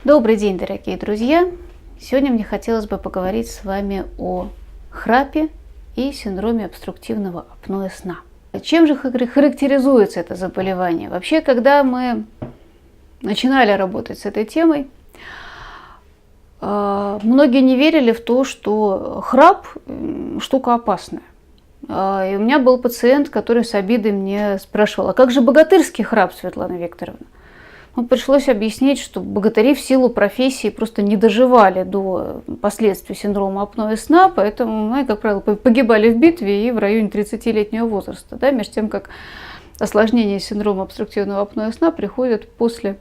Добрый день, дорогие друзья! Сегодня мне хотелось бы поговорить с вами о храпе и синдроме обструктивного апноэ сна. Чем же характеризуется это заболевание? Вообще, когда мы начинали работать с этой темой, многие не верили в то, что храп штука опасная. И у меня был пациент, который с обидой мне спрашивал: а как же богатырский храп, Светлана Викторовна? Пришлось объяснить, что богатыри в силу профессии просто не доживали до последствий синдрома апноэ сна, поэтому, как правило, погибали в битве и в районе 30-летнего возраста. Да, между тем, как осложнения синдрома обструктивного апноэ сна приходят после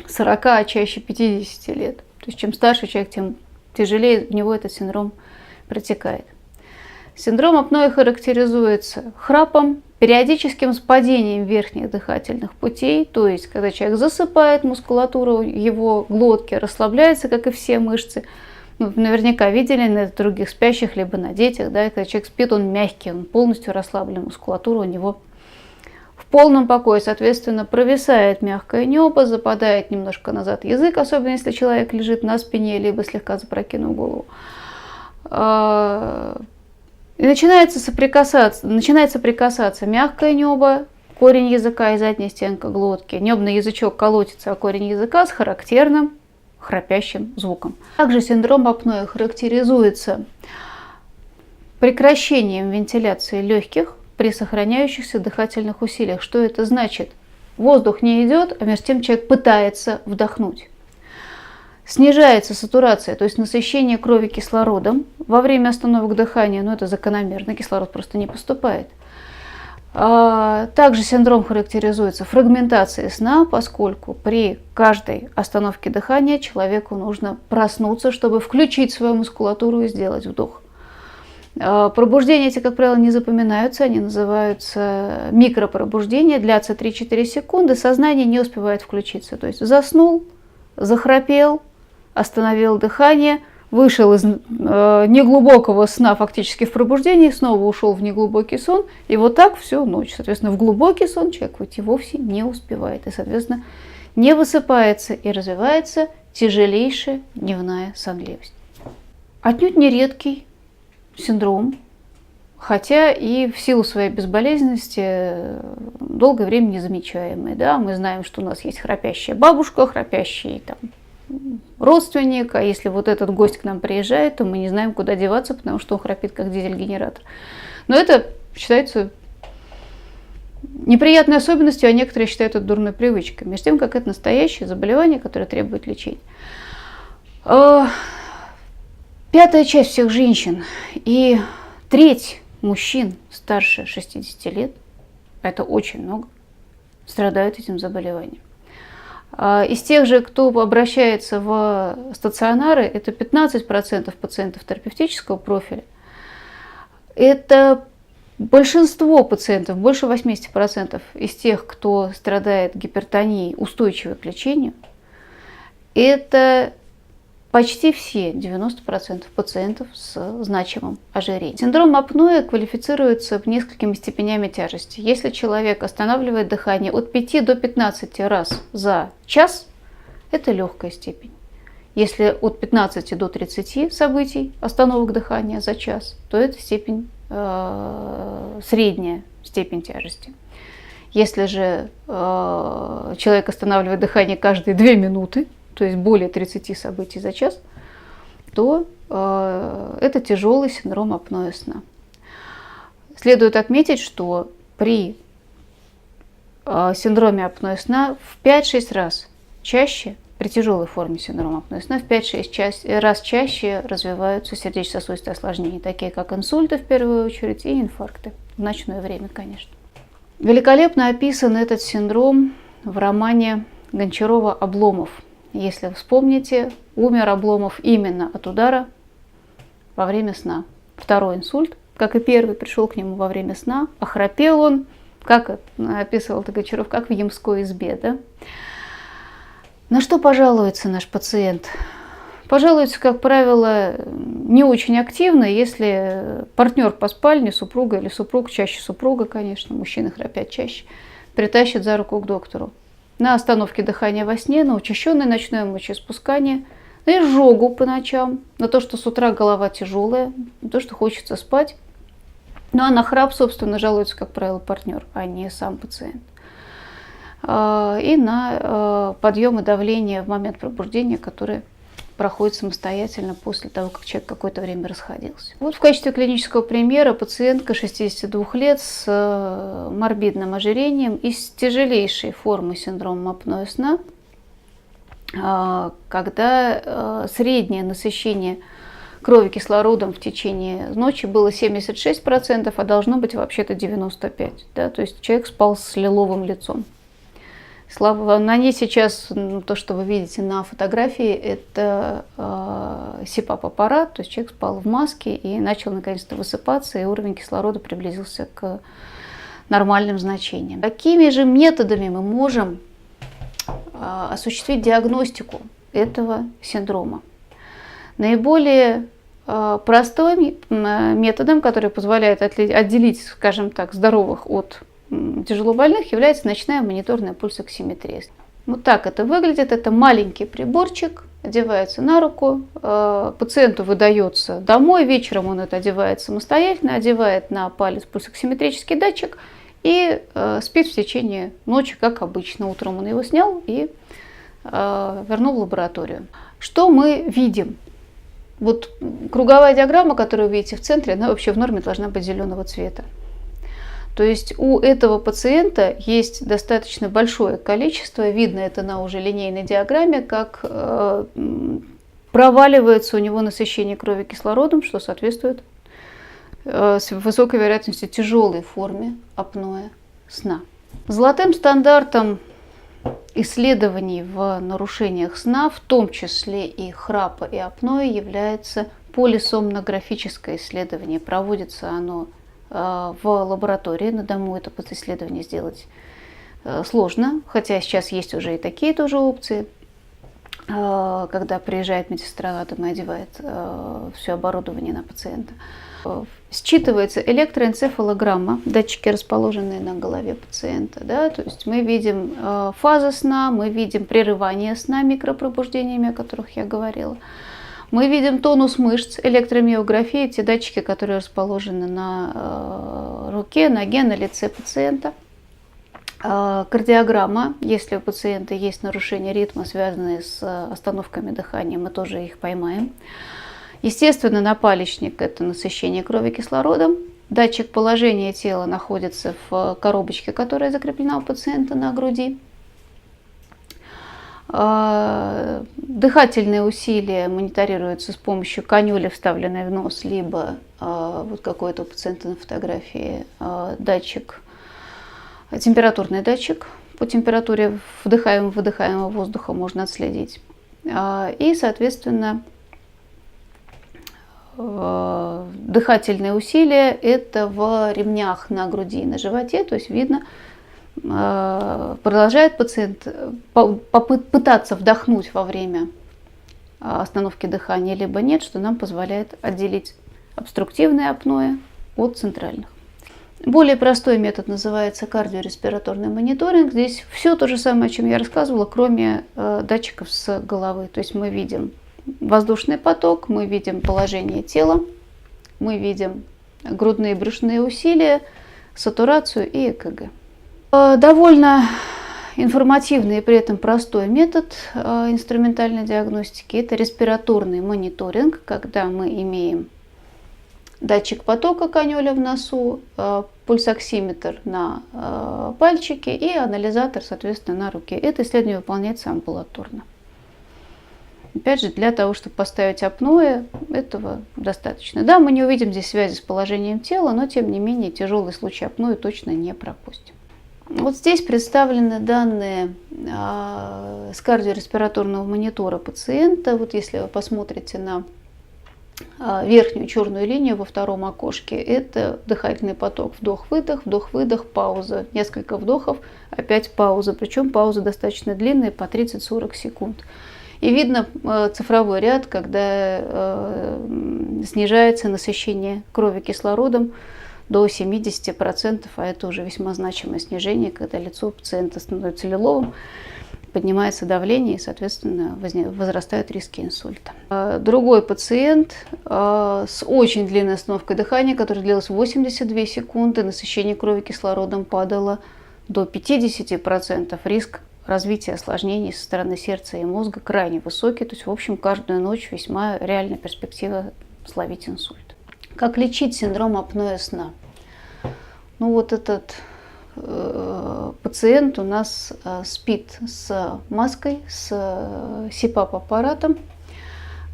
40, а чаще 50 лет. То есть чем старше человек, тем тяжелее у него этот синдром протекает. Синдром апноэ характеризуется храпом, периодическим падением верхних дыхательных путей, то есть когда человек засыпает, мускулатура его глотки расслабляется, как и все мышцы. Наверняка видели на других спящих, либо на детях, да, когда человек спит, он мягкий, он полностью расслаблен, мускулатура у него в полном покое, соответственно, провисает мягкое небо, западает немножко назад язык, особенно если человек лежит на спине, либо слегка запрокинув голову. И начинается соприкасаться мягкое небо, корень языка и задняя стенка глотки. Небный язычок колотится о корень языка с характерным храпящим звуком. Также синдром апноэ характеризуется прекращением вентиляции легких при сохраняющихся дыхательных усилиях. Что это значит? Воздух не идет, а между тем человек пытается вдохнуть. Снижается сатурация, то есть насыщение крови кислородом во время остановок дыхания, это закономерно, кислород просто не поступает. Также синдром характеризуется фрагментацией сна, поскольку при каждой остановке дыхания человеку нужно проснуться, чтобы включить свою мускулатуру и сделать вдох. Пробуждения эти, как правило, не запоминаются, они называются микропробуждения, длятся 3-4 секунды, сознание не успевает включиться, то есть заснул, захрапел, остановил дыхание, вышел из неглубокого сна фактически в пробуждении, снова ушел в неглубокий сон, и вот так всю ночь. Соответственно, в глубокий сон человек уйти вовсе не успевает, и, соответственно, не высыпается и развивается тяжелейшая дневная сонливость. Отнюдь не редкий синдром, хотя и в силу своей безболезненности долгое время незамечаемый. Да? Мы знаем, что у нас есть храпящая бабушка, храпящий родственник, а если вот этот гость к нам приезжает, то мы не знаем, куда деваться, потому что он храпит, как дизель-генератор. Но это считается неприятной особенностью, а некоторые считают это дурной привычкой. Между тем, как это настоящее заболевание, которое требует лечения. 1/5 часть всех женщин и 1/3 мужчин старше 60 лет, это очень много, страдают этим заболеванием. Из тех же, кто обращается в стационары, это 15% пациентов терапевтического профиля. Это большинство пациентов, больше 80% из тех, кто страдает гипертонией, устойчивой к лечению. Это почти все, 90% пациентов с значимым ожирением. Синдром апноэ квалифицируется несколькими степенями тяжести. Если человек останавливает дыхание от 5 до 15 раз за час, это легкая степень. Если от 15 до 30 событий остановок дыхания за час, то это степень, средняя степень тяжести. Если же человек останавливает дыхание каждые 2 минуты, то есть более 30 событий за час, то это тяжелый синдром апноэ сна. Следует отметить, что при синдроме апноэ сна в 5-6 раз чаще, при тяжелой форме синдрома апноэ сна, в 5-6 раз чаще развиваются сердечно-сосудистые осложнения, такие как инсульты в первую очередь и инфаркты, в ночное время, конечно. Великолепно описан этот синдром в романе Гончарова «Обломов». Если вы вспомните, умер Обломов именно от удара во время сна. Второй инсульт, как и первый, пришел к нему во время сна. Охрапел он, как описывал Гончаров, как в ямской избе. Да? На что пожалуется наш пациент? Пожалуется, как правило, не очень активно, если партнер по спальне, супруга или супруг, чаще супруга, конечно, мужчины храпят чаще, притащит за руку к доктору. на остановке дыхания во сне, на учащенное ночное мочеиспускание, на изжогу по ночам, на то, что с утра голова тяжелая, на то, что хочется спать. Ну а на храп, собственно, жалуется, как правило, партнер, а не сам пациент. И на подъемы давления в момент пробуждения, которые проходит самостоятельно после того, как человек какое-то время расходился. Вот в качестве клинического примера пациентка 62 лет с морбидным ожирением и с тяжелейшей формой синдрома апноэ сна, когда среднее насыщение крови кислородом в течение ночи было 76%, а должно быть вообще-то 95%. Да? То есть человек спал с лиловым лицом. На ней сейчас, то, что вы видите на фотографии, это СИПАП-аппарат, то есть человек спал в маске и начал наконец-то высыпаться, и уровень кислорода приблизился к нормальным значениям. Какими же методами мы можем осуществить диагностику этого синдрома? Наиболее простым методом, который позволяет отделить, скажем так, здоровых от тяжелобольных, является ночная мониторная пульсоксиметрия. Вот так это выглядит. Это маленький приборчик, одевается на руку, пациенту выдается домой, вечером он это одевает самостоятельно, одевает на палец пульсоксиметрический датчик и спит в течение ночи, как обычно. Утром он его снял и вернул в лабораторию. Что мы видим? Вот круговая диаграмма, которую вы видите в центре, она вообще в норме должна быть зеленого цвета. То есть у этого пациента есть достаточно большое количество, видно это на уже линейной диаграмме, как проваливается у него насыщение крови кислородом, что соответствует с высокой вероятностью тяжелой форме апноэ сна. Золотым стандартом исследований в нарушениях сна, в том числе и храпа и апноэ, является полисомнографическое исследование. Проводится оно в лаборатории, на дому это исследование сделать сложно, хотя сейчас есть уже и такие тоже опции, когда приезжает медсестра на дом и одевает все оборудование на пациента. Считывается электроэнцефалограмма, датчики, расположенные на голове пациента. Да? То есть мы видим фазы сна, мы видим прерывание сна микропробуждениями, о которых я говорила. Мы видим тонус мышц, электромиография, те датчики, которые расположены на руке, ноге, на лице пациента. Кардиограмма, если у пациента есть нарушения ритма, связанные с остановками дыхания, мы тоже их поймаем. Естественно, напалечник – это насыщение крови кислородом. Датчик положения тела находится в коробочке, которая закреплена у пациента на груди. Дыхательные усилия мониторируются с помощью канюли, вставленной в нос, либо вот какой-то у пациента на фотографии датчик, температурный датчик. По температуре вдыхаемого-выдыхаемого воздуха можно отследить. И, соответственно, дыхательные усилия – это в ремнях на груди и на животе, то есть видно, продолжает пациент пытаться вдохнуть во время остановки дыхания, либо нет, что нам позволяет отделить обструктивное апноэ от центральных. Более простой метод называется кардиореспираторный мониторинг. Здесь все то же самое, о чем я рассказывала, кроме датчиков с головы. То есть мы видим воздушный поток, мы видим положение тела, мы видим грудные и брюшные усилия, сатурацию и ЭКГ. Довольно информативный и при этом простой метод инструментальной диагностики – это респираторный мониторинг, когда мы имеем датчик потока канюля в носу, пульсоксиметр на пальчике и анализатор, соответственно, на руке. Это исследование выполняется амбулаторно. Опять же, для того, чтобы поставить апноэ, этого достаточно. Да, мы не увидим здесь связи с положением тела, но тем не менее тяжелый случай апноэ точно не пропустим. Вот здесь представлены данные с кардиореспираторного монитора пациента. Вот если вы посмотрите на верхнюю черную линию во втором окошке, это дыхательный поток. Вдох-выдох, пауза. Несколько вдохов, опять пауза. Причем пауза достаточно длинная, по 30-40 секунд. И видно цифровой ряд, когда снижается насыщение крови кислородом до 70%, а это уже весьма значимое снижение, когда лицо пациента становится лиловым, поднимается давление и, соответственно, возрастают риски инсульта. Другой пациент с очень длинной остановкой дыхания, которая длилась 82 секунды, насыщение крови кислородом падало до 50%, риск развития осложнений со стороны сердца и мозга крайне высокий, то есть, в общем, каждую ночь весьма реальная перспектива словить инсульт. Как лечить синдром апноэ сна? Ну вот этот пациент у нас спит с маской, с СИПАП-аппаратом.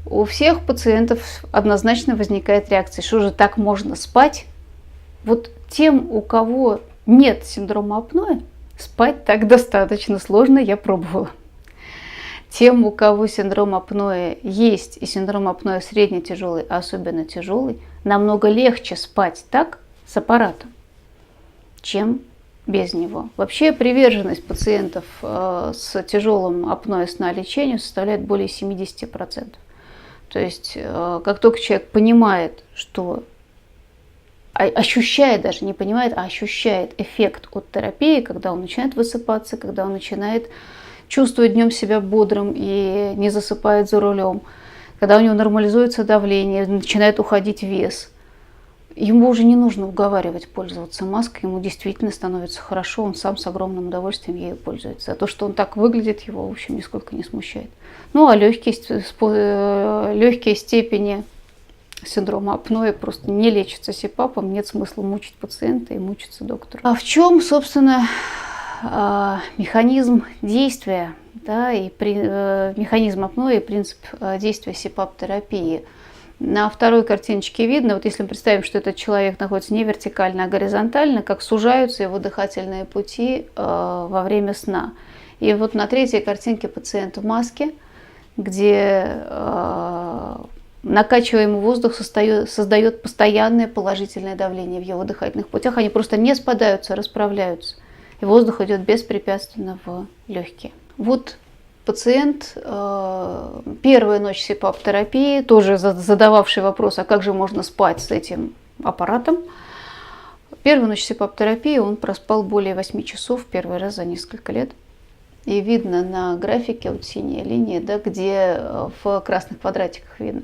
У всех пациентов однозначно возникает реакция, что же так можно спать? Вот тем, у кого нет синдрома апноэ, спать так достаточно сложно, я пробовала. Тем, у кого синдром апноэ есть, и синдром апноэ средне-тяжелый, а особенно тяжелый, намного легче спать так с аппаратом, чем без него. Вообще приверженность пациентов с тяжелым апноэ сна лечению составляет более 70%. То есть как только человек понимает, что ощущает, даже не понимает, а ощущает эффект от терапии, когда он начинает высыпаться, когда он начинает чувствовать днем себя бодрым и не засыпает за рулем, когда у него нормализуется давление, начинает уходить вес, ему уже не нужно уговаривать пользоваться маской, ему действительно становится хорошо, он сам с огромным удовольствием ею пользуется. А то, что он так выглядит, его, в общем, нисколько не смущает. Ну, а легкие степени синдрома апноэ просто не лечится СИПАПом, нет смысла мучить пациента и мучиться доктору. А в чем, собственно, механизм действия, да, и механизм апноэ и принцип действия СИПАП-терапии? На второй картиночке видно, вот если мы представим, что этот человек находится не вертикально, а горизонтально, как сужаются его дыхательные пути во время сна. И вот на третьей картинке пациент в маске, где накачиваемый воздух создает постоянное положительное давление в его дыхательных путях. Они просто не спадаются, а расправляются. И воздух идет беспрепятственно в легкие. Вот пациент, первая ночь СИПАП-терапии, тоже задававший вопрос, а как же можно спать с этим аппаратом. Первую ночь СИПАП-терапии он проспал более 8 часов, первый раз за несколько лет. И видно на графике, вот синяя линия, да, где в красных квадратиках видно.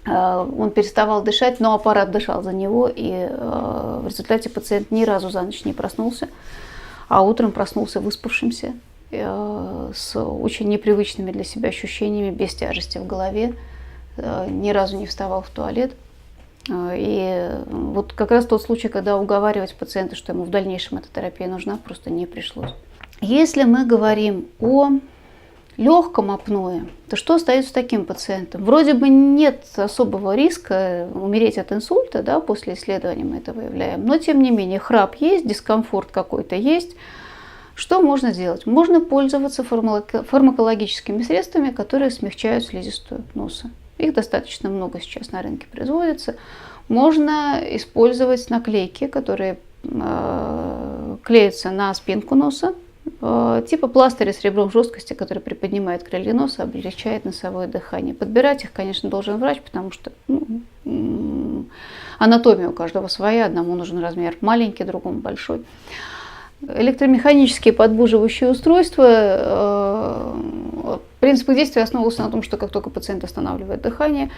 Он переставал дышать, но аппарат дышал за него, и в результате пациент ни разу за ночь не проснулся, а утром проснулся выспавшимся, с очень непривычными для себя ощущениями, без тяжести в голове, ни разу не вставал в туалет. И вот как раз тот случай, когда уговаривать пациента, что ему в дальнейшем эта терапия нужна, просто не пришлось. Если мы говорим о легком апноэ, то что остается с таким пациентом? Вроде бы нет особого риска умереть от инсульта, да, после исследования мы это выявляем, но тем не менее храп есть, дискомфорт какой-то есть. Что можно сделать? Можно пользоваться фармакологическими средствами, которые смягчают слизистую носа. Их достаточно много сейчас на рынке производится. Можно использовать наклейки, которые клеятся на спинку носа, типа пластыря с ребром жесткости, который приподнимает крылья носа, облегчает носовое дыхание. Подбирать их, конечно, должен врач, потому что анатомия у каждого своя. Одному нужен размер маленький, другому большой. Электромеханические подбуживающие устройства, принцип их действия основывался на том, что как только пациент останавливает дыхание,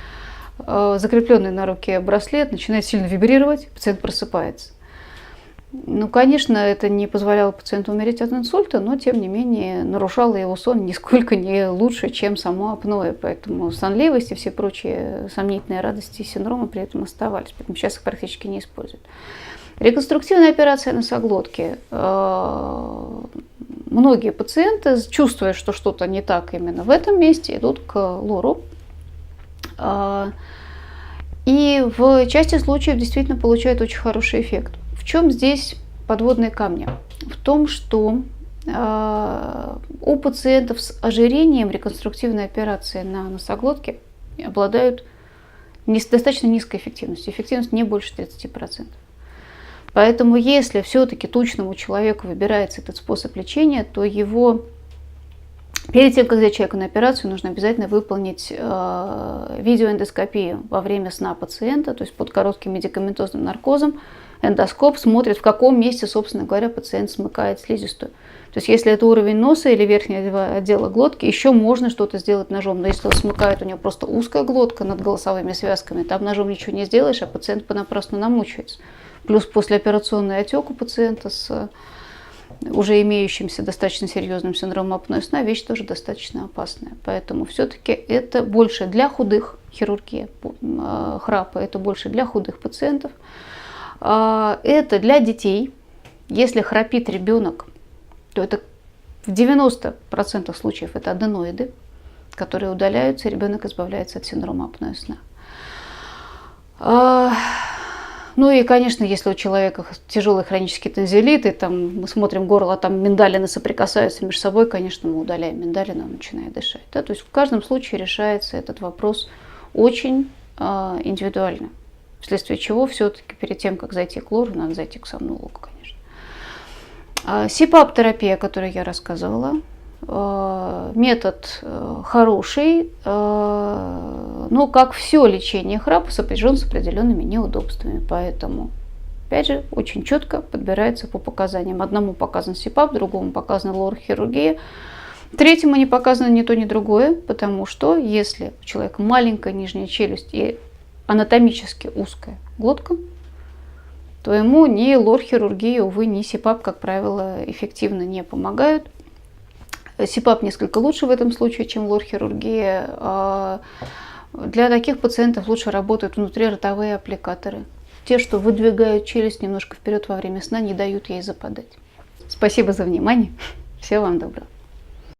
закрепленный на руке браслет начинает сильно вибрировать, пациент просыпается. Ну, конечно, это не позволяло пациенту умереть от инсульта, но, тем не менее, нарушало его сон нисколько не лучше, чем само апноэ. Поэтому сонливость и все прочие сомнительные радости синдрома при этом оставались. Поэтому сейчас их практически не используют. Реконструктивная операция носоглотки. Многие пациенты, чувствуя, что что-то не так именно в этом месте, идут к лору. И в части случаев действительно получают очень хороший эффект. В чем здесь подводные камни? В том, что у пациентов с ожирением реконструктивные операции на носоглотке обладают достаточно низкой эффективностью. Эффективность не больше 30%. Поэтому если все-таки тучному человеку выбирается этот способ лечения, то его Перед тем, как взять человека на операцию, нужно обязательно выполнить видеоэндоскопию во время сна пациента, то есть под коротким медикаментозным наркозом. Эндоскоп смотрит, в каком месте, собственно говоря, пациент смыкает слизистую. То есть если это уровень носа или верхнего отдела глотки, еще можно что-то сделать ножом. Но если он смыкает, у него просто узкая глотка над голосовыми связками, там ножом ничего не сделаешь, а пациент понапрасну намучается. Плюс послеоперационный отек у пациента с уже имеющимся достаточно серьезным синдромом апноэ сна, вещь тоже достаточно опасная. Поэтому все-таки это больше для худых, хирургия храпа, это больше для худых пациентов. Это для детей. Если храпит ребенок, то это в 90% случаев это аденоиды, которые удаляются, и ребенок избавляется от синдрома апноэ сна. Ну и, конечно, если у человека тяжелый хронический тонзиллит, и там мы смотрим горло, там миндалины соприкасаются между собой, конечно, мы удаляем миндалины, он начинает дышать. Да? То есть в каждом случае решается этот вопрос очень индивидуально. Вследствие чего все-таки перед тем, как зайти к лору, надо зайти к сомнологу, конечно. СИПАП-терапия, о которой я рассказывала, метод хороший, но как все лечение храпа сопряжен с определенными неудобствами. Поэтому, опять же, очень четко подбирается по показаниям. Одному показан СИПАП, другому показана лор-хирургия, третьему не показано ни то, ни другое, потому что если у человека маленькая нижняя челюсть и анатомически узкая глотка, то ему ни лор-хирургия, увы, ни СИПАП, как правило, эффективно не помогают. СИПАП несколько лучше в этом случае, чем лор-хирургия. Для таких пациентов лучше работают внутриротовые аппликаторы. Те, что выдвигают челюсть немножко вперед во время сна, не дают ей западать. Спасибо за внимание. Всего вам доброго.